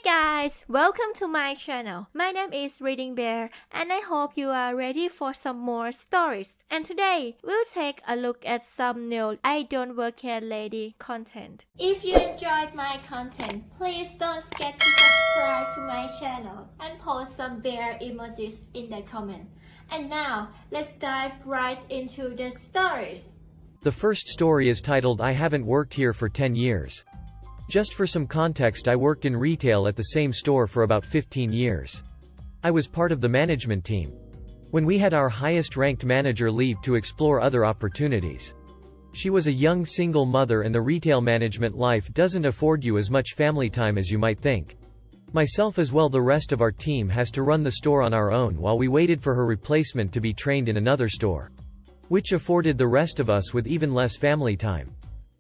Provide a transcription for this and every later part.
guys, welcome to my channel. My name is ReadingBear and I hope you are ready for some more stories. And today, we'll take a look at some new idontworkherelady content. If you enjoyed my content, please don't forget to subscribe to my channel and post some bear emojis in the comment. And now, let's dive right into the stories. The first story is titled I Haven't Worked Here for 10 Years. Just for some context, I worked in retail at the same store for about 15 years. I was part of the management team. When we had our highest ranked manager leave to explore other opportunities. She was a young single mother and the retail management life doesn't afford you as much family time as you might think. Myself as well the rest of our team has to run the store on our own while we waited for her replacement to be trained in another store. Which afforded the rest of us with even less family time.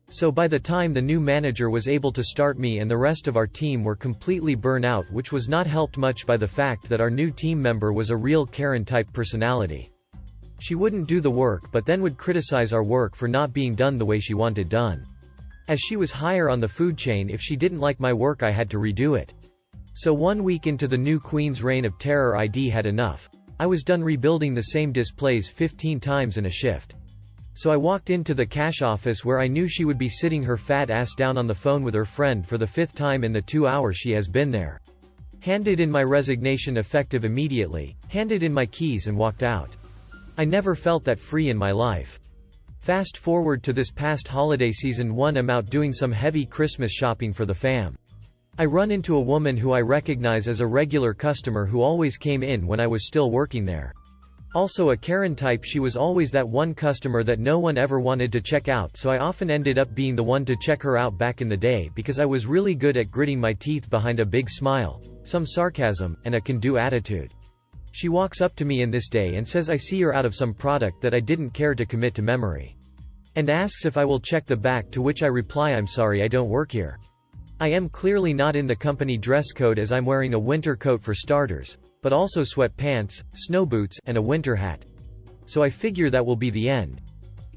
So by the time the new manager was able to start, me and the rest of our team were completely burnt out, which was not helped much by the fact that our new team member was a real Karen-type personality. She wouldn't do the work but then would criticize our work for not being done the way she wanted done. As she was higher on the food chain, if she didn't like my work I had to redo it. So 1 week into the new Queen's reign of terror I'd had enough. I was done rebuilding the same displays 15 times in a shift. So I walked into the cash office where I knew she would be sitting her fat ass down on the phone with her friend for the 5th time in the 2 hours she has been there. Handed in my resignation effective immediately, handed in my keys and walked out. I never felt that free in my life. Fast forward to this past holiday season, I'm out doing some heavy Christmas shopping for the fam. I run into a woman who I recognize as a regular customer who always came in when I was still working there. Also a Karen type, she was always that one customer that no one ever wanted to check out, so I often ended up being the one to check her out back in the day because I was really good at gritting my teeth behind a big smile, some sarcasm, and a can-do attitude. She walks up to me in this day and says I see you're out of some product that I didn't care to commit to memory. And asks if I will check the back, to which I reply I'm sorry, I don't work here. I am clearly not in the company dress code as I'm wearing a winter coat for starters, but also sweatpants, snow boots, and a winter hat. So I figure that will be the end.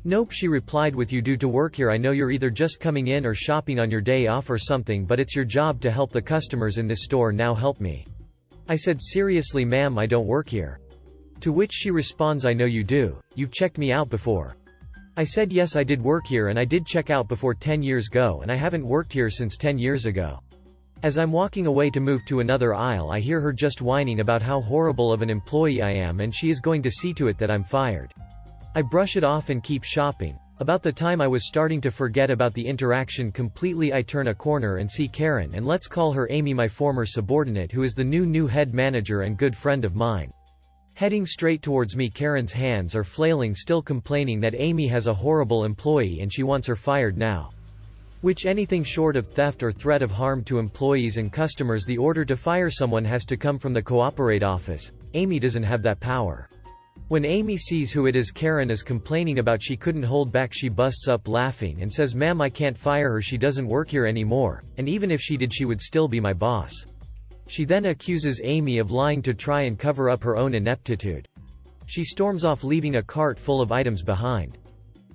Nope, she replied, with you do to work here, I know you're either just coming in or shopping on your day off or something, but it's your job to help the customers in this store, now help me. I said seriously ma'am, I don't work here. To which she responds I know you do, you've checked me out before. I said yes, I did work here and I did check out before 10 years ago and I haven't worked here since 10 years ago. As I'm walking away to move to another aisle, I hear her just whining about how horrible of an employee I am and she is going to see to it that I'm fired. I brush it off and keep shopping. About the time I was starting to forget about the interaction completely, I turn a corner and see Karen, and let's call her Amy, my former subordinate, who is the new head manager and good friend of mine. Heading straight towards me, Karen's hands are flailing, still complaining that Amy has a horrible employee and she wants her fired now. Which anything short of theft or threat of harm to employees and customers, the order to fire someone has to come from the cooperate office. Amy doesn't have that power. When Amy sees who it is Karen is complaining about, she couldn't hold back, she busts up laughing and says ma'am, I can't fire her, she doesn't work here anymore, and even if she did she would still be my boss. She then accuses Amy of lying to try and cover up her own ineptitude. She storms off, leaving a cart full of items behind.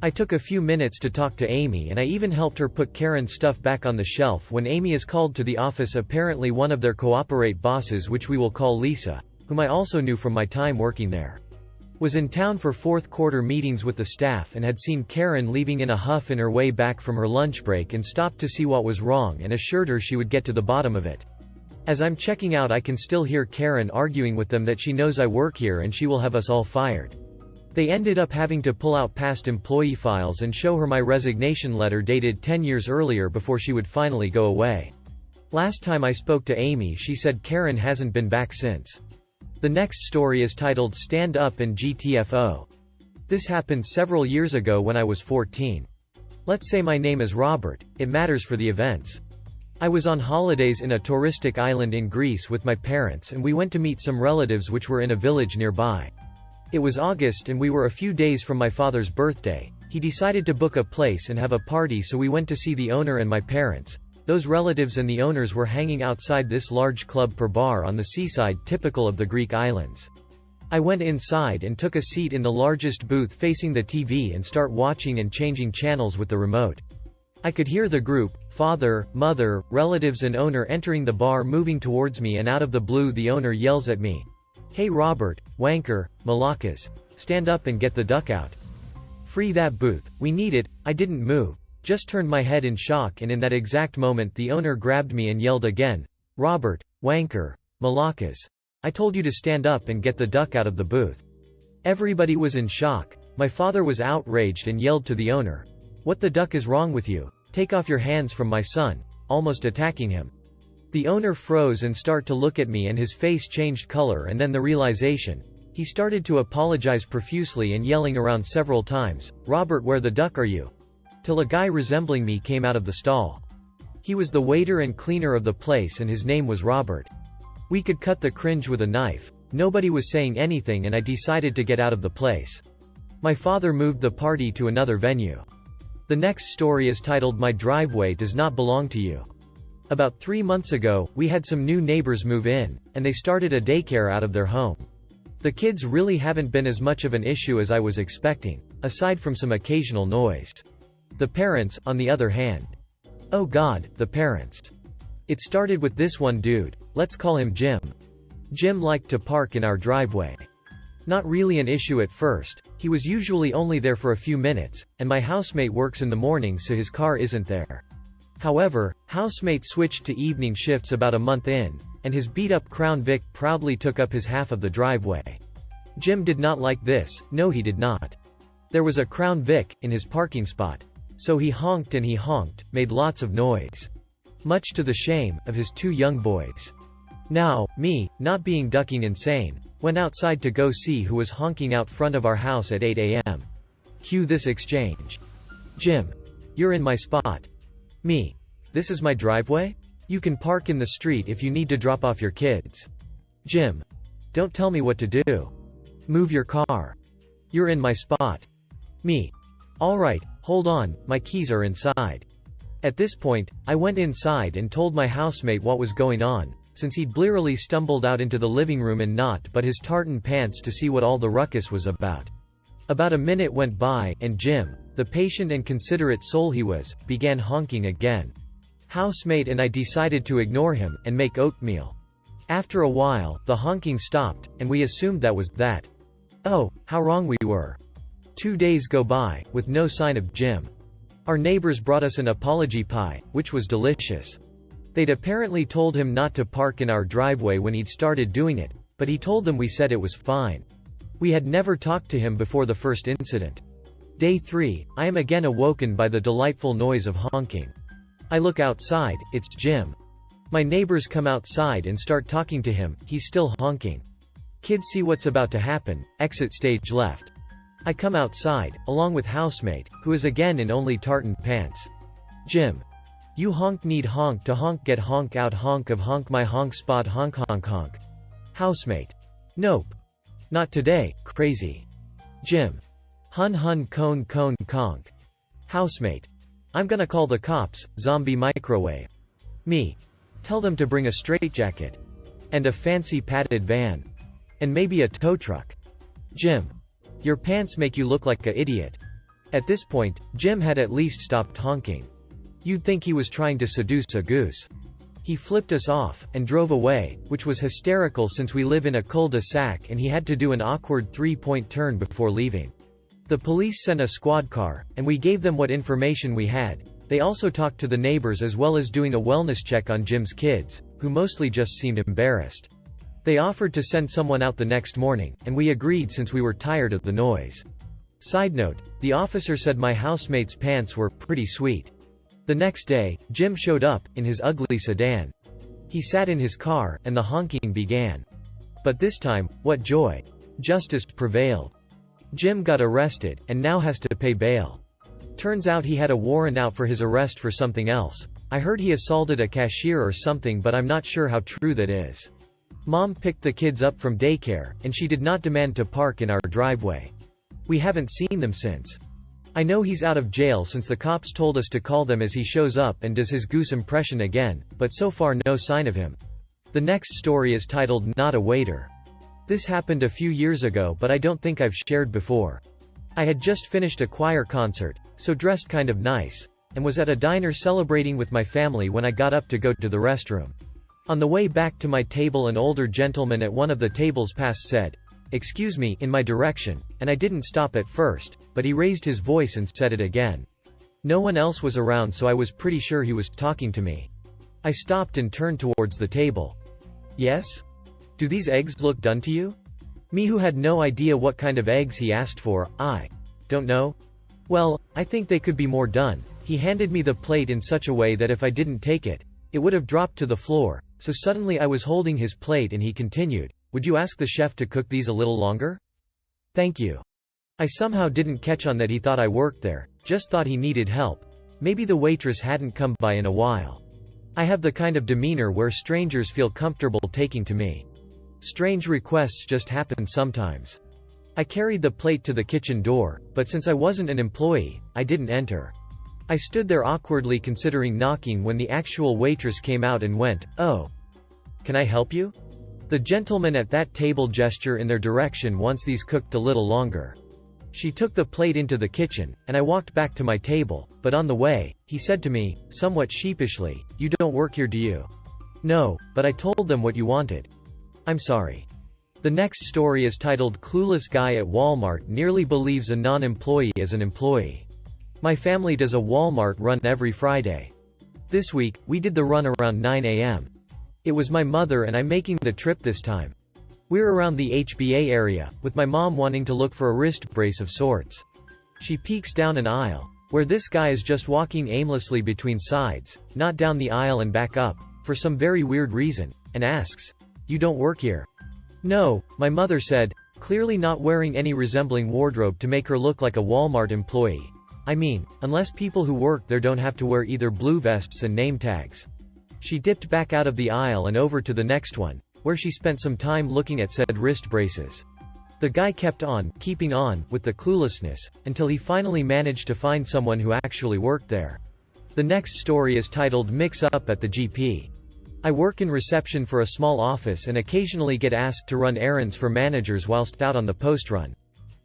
I took a few minutes to talk to Amy and I even helped her put Karen's stuff back on the shelf when Amy is called to the office. Apparently one of their cooperate bosses, which we will call Lisa, whom I also knew from my time working there, was in town for fourth quarter meetings with the staff and had seen Karen leaving in a huff in her way back from her lunch break and stopped to see what was wrong and assured her she would get to the bottom of it. As I'm checking out, I can still hear Karen arguing with them that she knows I work here and she will have us all fired. They ended up having to pull out past employee files and show her my resignation letter dated 10 years earlier before she would finally go away. Last time I spoke to Amy, she said Karen hasn't been back since. The next story is titled Stand Up and GTFO. This happened several years ago when I was 14. Let's say my name is Robert, it matters for the events. I was on holidays in a touristic island in Greece with my parents and we went to meet some relatives which were in a village nearby. It was August and we were a few days from my father's birthday. He decided to book a place and have a party, so we went to see the owner and my parents. Those relatives and the owners were hanging outside this large club per bar on the seaside, typical of the Greek islands. I went inside and took a seat in the largest booth facing the TV and start watching and changing channels with the remote. I could hear the group, father, mother, relatives and owner entering the bar moving towards me, and out of the blue the owner yells at me, "Hey Robert, wanker, malakas. Stand up and get the duck out. Free that booth, we need it." I didn't move, just turned my head in shock, and in that exact moment the owner grabbed me and yelled again, "Robert, wanker, malakas. I told you to stand up and get the duck out of the booth." Everybody was in shock. My father was outraged and yelled to the owner, "What the duck is wrong with you? Take off your hands from my son," almost attacking him. The owner froze and started to look at me, and his face changed color, and then the realization. He started to apologize profusely and yelling around several times, "Robert, where the duck are you?" Till a guy resembling me came out of the stall. He was the waiter and cleaner of the place, and his name was Robert. We could cut the cringe with a knife. Nobody was saying anything, and I decided to get out of the place. My father moved the party to another venue. The next story is titled "My Driveway Does Not Belong to You." About 3 months ago, we had some new neighbors move in, and they started a daycare out of their home. The kids really haven't been as much of an issue as I was expecting, aside from some occasional noise. The parents, on the other hand. Oh God, the parents. It started with this one dude, let's call him Jim. Jim liked to park in our driveway. Not really an issue at first, he was usually only there for a few minutes, and my housemate works in the morning so his car isn't there. However, housemate switched to evening shifts about a month in, and his beat-up Crown Vic proudly took up his half of the driveway. Jim did not like this, no he did not. There was a Crown Vic in his parking spot. So he honked and he honked, made lots of noise. Much to the shame of his 2 young boys. Now, me, not being ducking insane, went outside to go see who was honking out front of our house at 8 a.m. Cue this exchange. Jim. You're in my spot. Me. This is my driveway? You can park in the street if you need to drop off your kids. Jim. Don't tell me what to do. Move your car. You're in my spot. Me. Alright, hold on, my keys are inside. At this point, I went inside and told my housemate what was going on, since he'd blearily stumbled out into the living room in naught but his tartan pants to see what all the ruckus was about. About a minute went by, and Jim, the patient and considerate soul he was, began honking again. Housemate and I decided to ignore him, and make oatmeal. After a while, the honking stopped, and we assumed that was that. Oh, how wrong we were. 2 days go by, with no sign of Jim. Our neighbors brought us an apology pie, which was delicious. They'd apparently told him not to park in our driveway when he'd started doing it, but he told them we said it was fine. We had never talked to him before the first incident. Day 3, I am again awoken by the delightful noise of honking. I look outside, it's Jim. My neighbors come outside and start talking to him, he's still honking. Kids see what's about to happen, exit stage left. I come outside, along with housemate, who is again in only tartan pants. Jim. You honk need honk to honk get honk out honk of honk my honk spot honk honk honk. Housemate. Nope. Not today, crazy. Jim. Hun hun cone cone conk. Housemate. I'm gonna call the cops, zombie microwave. Me. Tell them to bring a straitjacket. And a fancy padded van. And maybe a tow truck. Jim. Your pants make you look like a idiot. At this point, Jim had at least stopped honking. You'd think he was trying to seduce a goose. He flipped us off, and drove away, which was hysterical since we live in a cul-de-sac and he had to do an awkward 3-point turn before leaving. The police sent a squad car, and we gave them what information we had. They also talked to the neighbors as well as doing a wellness check on Jim's kids, who mostly just seemed embarrassed. They offered to send someone out the next morning, and we agreed since we were tired of the noise. Side note, the officer said my housemate's pants were pretty sweet. The next day, Jim showed up, in his ugly sedan. He sat in his car, and the honking began. But this time, what joy! Justice prevailed. Jim got arrested, and now has to pay bail. Turns out he had a warrant out for his arrest for something else. I heard he assaulted a cashier or something, but I'm not sure how true that is. Mom picked the kids up from daycare, and she did not demand to park in our driveway. We haven't seen them since. I know he's out of jail since the cops told us to call them as he shows up and does his goose impression again, but so far no sign of him. The next story is titled Not a Waiter. This happened a few years ago, but I don't think I've shared before. I had just finished a choir concert, so dressed kind of nice. and was at a diner celebrating with my family when I got up to go to the restroom. On the way back to my table, an older gentleman at one of the tables past said, "Excuse me," in my direction, and I didn't stop at first, but he raised his voice and said it again. No one else was around, so I was pretty sure he was talking to me. I stopped and turned towards the table. "Yes? Do these eggs look done to you?" Me, who had no idea what kind of eggs he asked for, "I don't know. Well, I think they could be more done." He handed me the plate in such a way that if I didn't take it, it would have dropped to the floor, so suddenly I was holding his plate and he continued, "Would you ask the chef to cook these a little longer? Thank you." I somehow didn't catch on that he thought I worked there, just thought he needed help. Maybe the waitress hadn't come by in a while. I have the kind of demeanor where strangers feel comfortable taking to me. Strange requests just happen sometimes. I carried the plate to the kitchen door, but since I wasn't an employee, I didn't enter. I stood there awkwardly considering knocking when the actual waitress came out and went, "Oh, can I help you?" The gentleman at that table gestured in their direction once these cooked a little longer. She took the plate into the kitchen, and I walked back to my table, but on the way, he said to me, somewhat sheepishly, "You don't work here, do you?" "No, but I told them what you wanted." "I'm sorry." The next story is titled Clueless Guy at Walmart Nearly Believes a Non-Employee is an Employee. My family does a Walmart run every Friday. This week, we did the run around 9 a.m. It was my mother and I making the trip this time. We're around the HBA area, with my mom wanting to look for a wrist brace of sorts. She peeks down an aisle, where this guy is just walking aimlessly between sides, not down the aisle and back up, for some very weird reason, and asks, "You don't work here?" "No," my mother said, clearly not wearing any resembling wardrobe to make her look like a Walmart employee. I mean, unless people who work there don't have to wear either blue vests and name tags. She dipped back out of the aisle and over to the next one, where she spent some time looking at said wrist braces. The guy kept on, keeping on, with the cluelessness, until he finally managed to find someone who actually worked there. The next story is titled Mix Up at the GP. I work in reception for a small office and occasionally get asked to run errands for managers whilst out on the post run.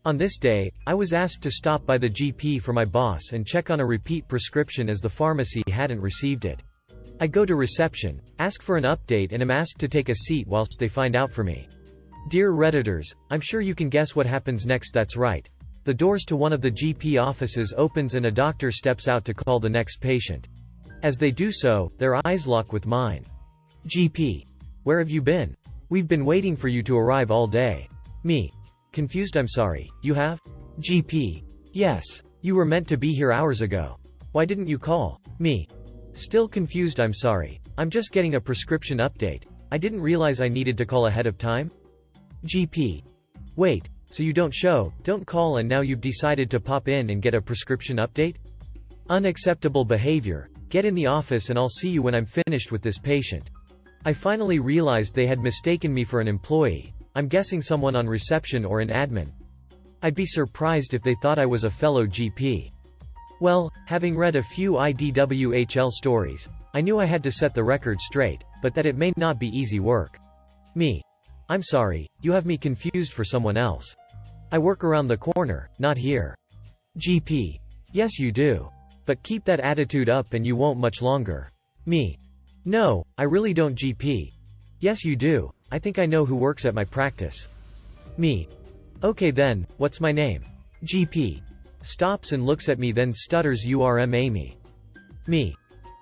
On this day, I was asked to stop by the GP for my boss and check on a repeat prescription as the pharmacy hadn't received it. I go to reception, ask for an update and am asked to take a seat whilst they find out for me. Dear Redditors, I'm sure you can guess what happens next. That's right. The doors to one of the GP offices opens and a doctor steps out to call the next patient. As they do so, their eyes lock with mine. GP. Where have you been? We've been waiting for you to arrive all day. Me. Confused. I'm sorry, you have? GP. Yes. You were meant to be here hours ago. Why didn't you call? Me. Still confused. I'm sorry. I'm just getting a prescription update. I didn't realize I needed to call ahead of time. GP. Wait, so you don't call and now you've decided to pop in and get a prescription update? Unacceptable behavior. Get in the office and I'll see you when I'm finished with this patient. I finally realized they had mistaken me for an employee. I'm guessing someone on reception or in admin. I'd be surprised if they thought I was a fellow GP. Well, having read a few IDWHL stories, I knew I had to set the record straight, but that it may not be easy work. Me. I'm sorry, you have me confused for someone else. I work around the corner, not here. GP. Yes you do. But keep that attitude up and you won't much longer. Me. No, I really don't. GP. Yes you do. I think I know who works at my practice. Me. Okay then, what's my name? GP. Stops and looks at me then stutters, "URM Amy." Me.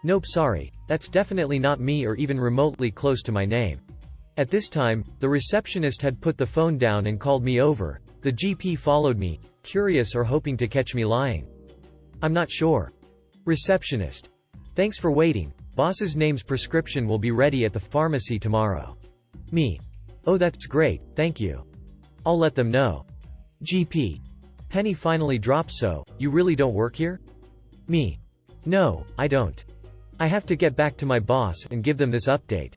Nope, sorry, that's definitely not me or even remotely close to my name. At this time, the receptionist had put the phone down and called me over. The GP followed me, curious or hoping to catch me lying. I'm not sure. Receptionist. Thanks for waiting. Boss's name's prescription will be ready at the pharmacy tomorrow. Me. Oh that's great, thank you. I'll let them know. GP. Penny finally drops. So, you really don't work here? Me. No, I don't. I have to get back to my boss and give them this update.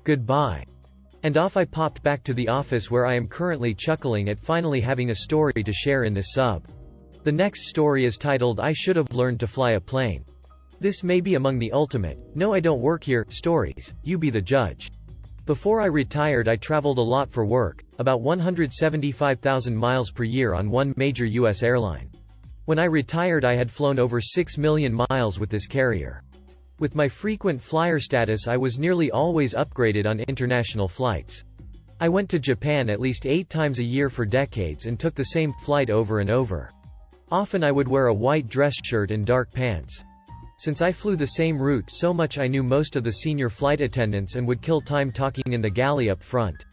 Goodbye. And off I popped back to the office where I am currently chuckling at finally having a story to share in this sub. The next story is titled I Should Have Learned to Fly a Plane. This may be among the ultimate, no I don't work here, stories, you be the judge. Before I retired I traveled a lot for work, about 175,000 miles per year on one major U.S. airline. When I retired I had flown over 6 million miles with this carrier. With my frequent flyer status I was nearly always upgraded on international flights. I went to Japan at least 8 times a year for decades and took the same flight over and over. Often I would wear a white dress shirt and dark pants. Since I flew the same route so much I knew most of the senior flight attendants and would kill time talking in the galley up front.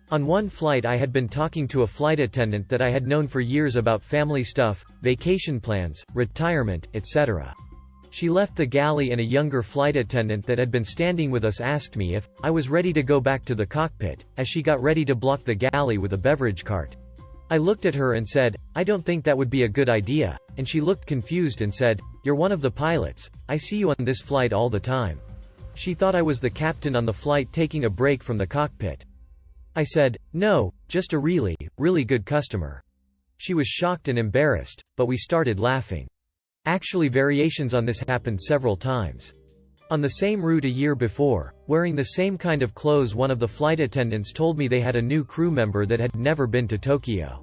On one flight I had been talking to a flight attendant that I had known for years about family stuff, vacation plans, retirement, etc. She left the galley and a younger flight attendant that had been standing with us asked me if I was ready to go back to the cockpit, as she got ready to block the galley with a beverage cart. I looked at her and said, "I don't think that would be a good idea," and she looked confused and said, "You're one of the pilots, I see you on this flight all the time." She thought I was the captain on the flight taking a break from the cockpit. I said, "No, just a really, really good customer." She was shocked and embarrassed, but we started laughing. Actually, variations on this happened several times. On the same route a year before, wearing the same kind of clothes, one of the flight attendants told me they had a new crew member that had never been to Tokyo.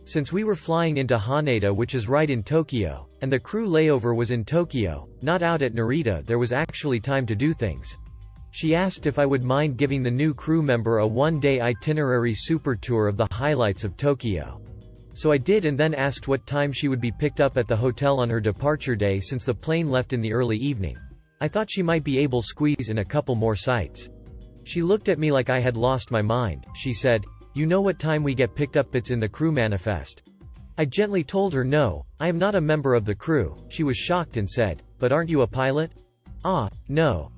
Since we were flying into Haneda, which is right in Tokyo, and the crew layover was in Tokyo, not out at Narita, there was actually time to do things. She asked if I would mind giving the new crew member a one-day itinerary super tour of the highlights of Tokyo. So I did, and then asked what time she would be picked up at the hotel on her departure day since the plane left in the early evening. I thought she might be able to squeeze in a couple more sites. She looked at me like I had lost my mind. She said, "You know what time we get picked up? It's in the crew manifest." I gently told her no, I am not a member of the crew. She was shocked and said, "But aren't you a pilot?" "Ah, no."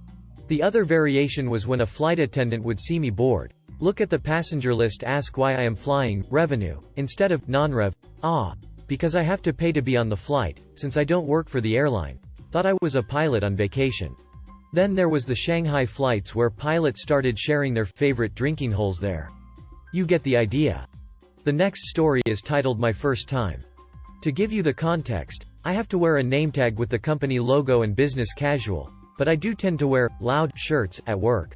The other variation was when a flight attendant would see me bored, look at the passenger list, ask why I am flying, revenue, instead of non-rev. "Ah, because I have to pay to be on the flight, since I don't work for the airline. Thought I was a pilot on vacation." Then there was the Shanghai flights where pilots started sharing their favorite drinking holes there. You get the idea. The next story is titled My First Time. To give you the context, I have to wear a name tag with the company logo and business casual, but I do tend to wear loud shirts at work.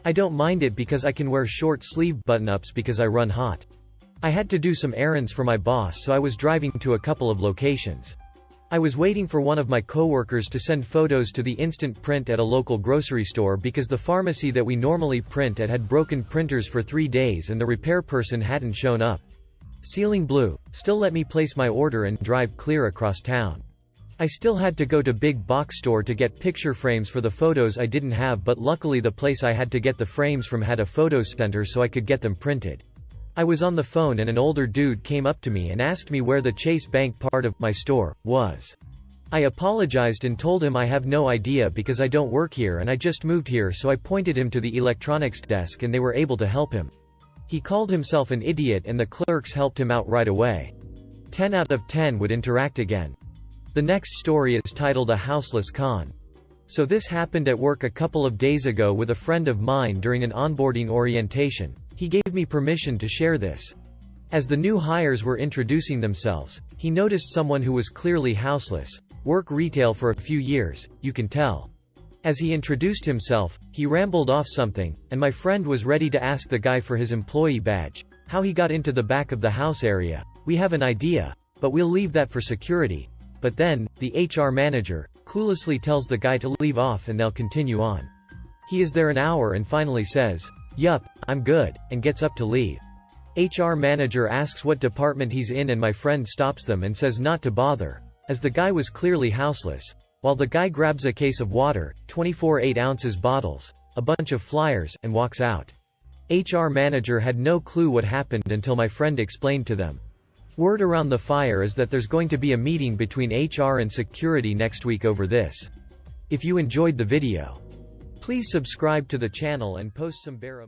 I don't mind it because I can wear short sleeve button-ups because I run hot. I had to do some errands for my boss, so I was driving to a couple of locations. I was waiting for one of my coworkers to send photos to the instant print at a local grocery store because the pharmacy that we normally print at had broken printers for 3 days and the repair person hadn't shown up. Ceiling blue, still let me place my order and drive clear across town. I still had to go to big box store to get picture frames for the photos I didn't have, but luckily the place I had to get the frames from had a photo center so I could get them printed. I was on the phone and an older dude came up to me and asked me where the Chase Bank part of my store was. I apologized and told him I have no idea because I don't work here and I just moved here, so I pointed him to the electronics desk and they were able to help him. He called himself an idiot and the clerks helped him out right away. 10 out of 10 would interact again. The next story is titled A Houseless Con. So this happened at work a couple of days ago with a friend of mine during an onboarding orientation. He gave me permission to share this. As the new hires were introducing themselves, he noticed someone who was clearly houseless. Work retail for a few years, you can tell. As he introduced himself, he rambled off something, and my friend was ready to ask the guy for his employee badge, how he got into the back of the house area. We have an idea, but we'll leave that for security. But then, the HR manager, cluelessly tells the guy to leave off and they'll continue on. He is there an hour and finally says, "Yup, I'm good," and gets up to leave. HR manager asks what department he's in and my friend stops them and says not to bother, as the guy was clearly houseless, while the guy grabs a case of water, 24 8-ounce bottles, a bunch of flyers, and walks out. HR manager had no clue what happened until my friend explained to them. Word around the fire is that there's going to be a meeting between HR and security next week over this. If you enjoyed the video, please subscribe to the channel and post some bear